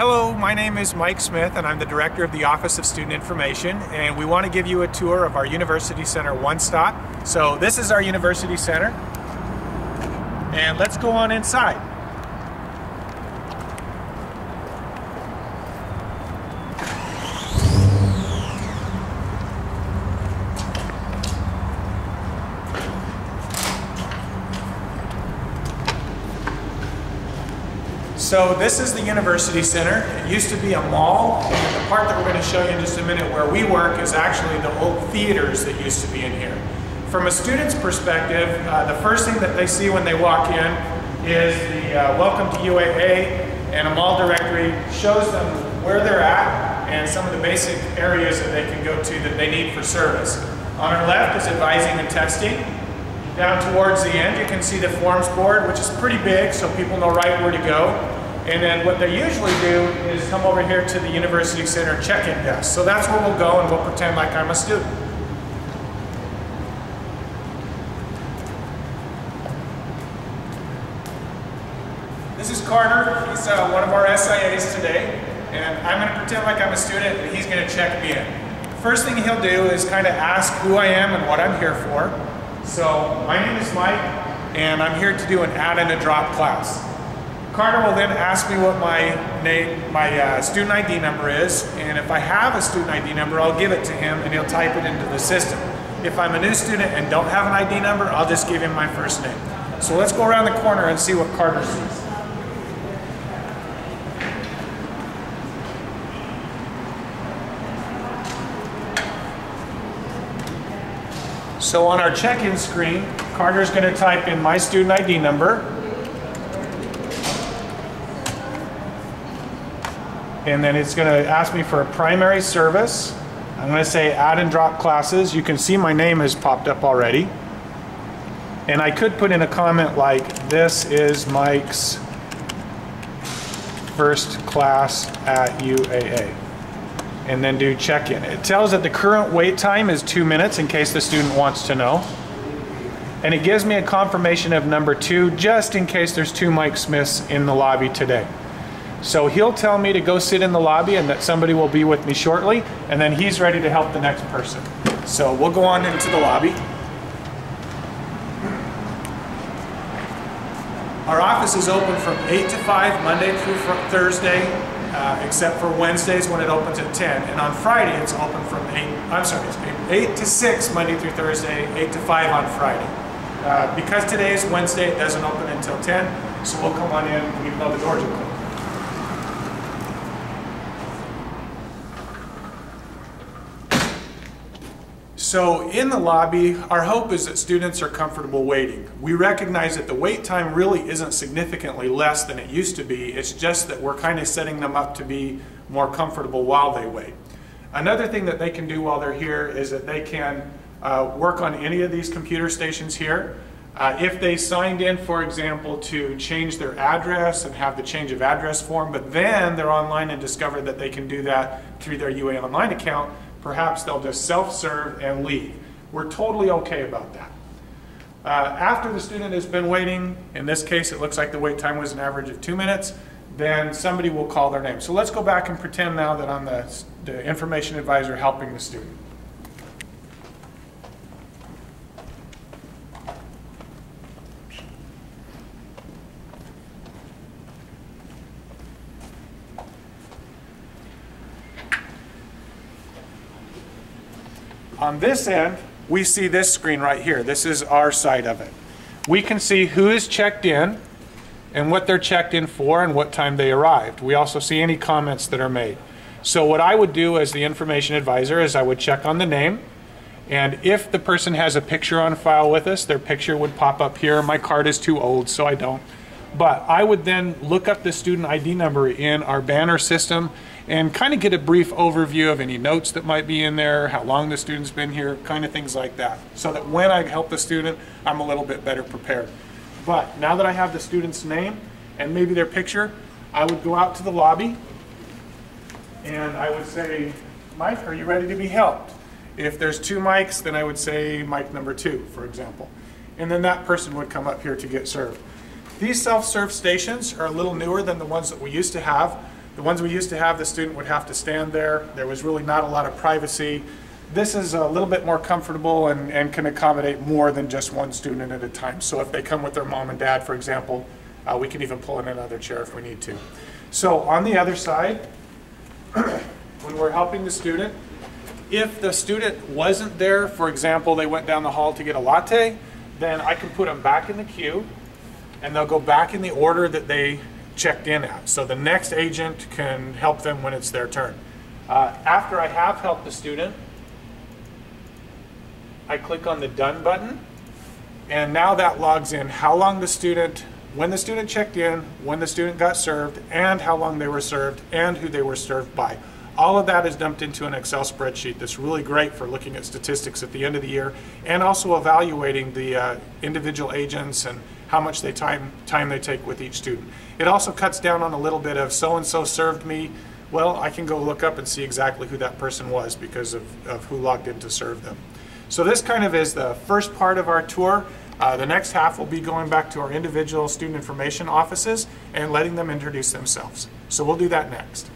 Hello, my name is Mike Smith and I'm the Director of the Office of Student Information, and we want to give you a tour of our University Center One Stop. So this is our University Center, and let's go on inside. So this is the University Center. It used to be a mall, and the part that we're going to show you in just a minute where we work is actually the old theaters that used to be in here. From a student's perspective, the first thing that they see when they walk in is the Welcome to UAA, and a mall directory shows them where they're at and some of the basic areas that they can go to that they need for service. On our left is advising and testing. Down towards the end you can see the forms board, which is pretty big so people know right where to go. And then what they usually do is come over here to the University Center check-in desk. So that's where we'll go, and we'll pretend like I'm a student. This is Carter. He's one of our SIAs today, and I'm going to pretend like I'm a student and he's going to check me in. First thing he'll do is kind of ask who I am and what I'm here for. So my name is Mike, and I'm here to do an add and a drop class. Carter will then ask me what my student ID number is, and if I have a student ID number, I'll give it to him and he'll type it into the system. If I'm a new student and don't have an ID number, I'll just give him my first name. So let's go around the corner and see what Carter sees. So on our check-in screen, Carter's going to type in my student ID number. And then it's going to ask me for a primary service. I'm going to say add and drop classes. You can see my name has popped up already. And I could put in a comment like, this is Mike's first class at UAA. And then do check-in. It tells that the current wait time is 2 minutes in case the student wants to know. And it gives me a confirmation of number 2 just in case there's 2 Mike Smiths in the lobby today. So he'll tell me to go sit in the lobby and that somebody will be with me shortly, and then he's ready to help the next person. So we'll go on into the lobby. Our office is open from 8 to 5 Monday through Thursday, except for Wednesdays when it opens at 10. And on Friday it's open from 8 to 6 Monday through Thursday, 8 to 5 on Friday. Because today is Wednesday, it doesn't open until 10, so we'll come on in even though the doors are closed. So in the lobby, our hope is that students are comfortable waiting. We recognize that the wait time really isn't significantly less than it used to be. It's just that we're kind of setting them up to be more comfortable while they wait. Another thing that they can do while they're here is that they can work on any of these computer stations here. If they signed in, for example, to change their address and have the change of address form, but then they're online and discover that they can do that through their UA Online account, perhaps they'll just self-serve and leave. We're totally okay about that. After the student has been waiting, in this case it looks like the wait time was an average of 2 minutes, then somebody will call their name. So let's go back and pretend now that I'm the information advisor helping the student. On this end, we see this screen right here. This is our side of it. We can see who is checked in and what they're checked in for and what time they arrived. We also see any comments that are made. So what I would do as the information advisor is I would check on the name, and if the person has a picture on file with us, their picture would pop up here. My card is too old, so I don't. But I would then look up the student ID number in our banner system and kind of get a brief overview of any notes that might be in there, how long the student's been here, kind of things like that, so that when I help the student, I'm a little bit better prepared. But now that I have the student's name and maybe their picture, I would go out to the lobby and I would say, Mike, are you ready to be helped? If there's 2 mics, then I would say mic number 2, for example. And then that person would come up here to get served. These self-serve stations are a little newer than the ones that we used to have. The ones we used to have, the student would have to stand there. There was really not a lot of privacy. This is a little bit more comfortable and can accommodate more than just one student at a time. So if they come with their mom and dad, for example, we can even pull in another chair if we need to. So on the other side, when we're helping the student, if the student wasn't there, for example, they went down the hall to get a latte, then I can put them back in the queue and they'll go back in the order that they checked in at. So the next agent can help them when it's their turn. After I have helped the student, I click on the Done button, and now that logs in how long the student, when the student checked in, when the student got served, and how long they were served, and who they were served by. All of that is dumped into an Excel spreadsheet that's really great for looking at statistics at the end of the year and also evaluating the individual agents and how much time they take with each student. It also cuts down on a little bit of so-and-so served me. Well, I can go look up and see exactly who that person was because of who logged in to serve them. So this kind of is the first part of our tour. The next half will be going back to our individual student information offices and letting them introduce themselves. So we'll do that next.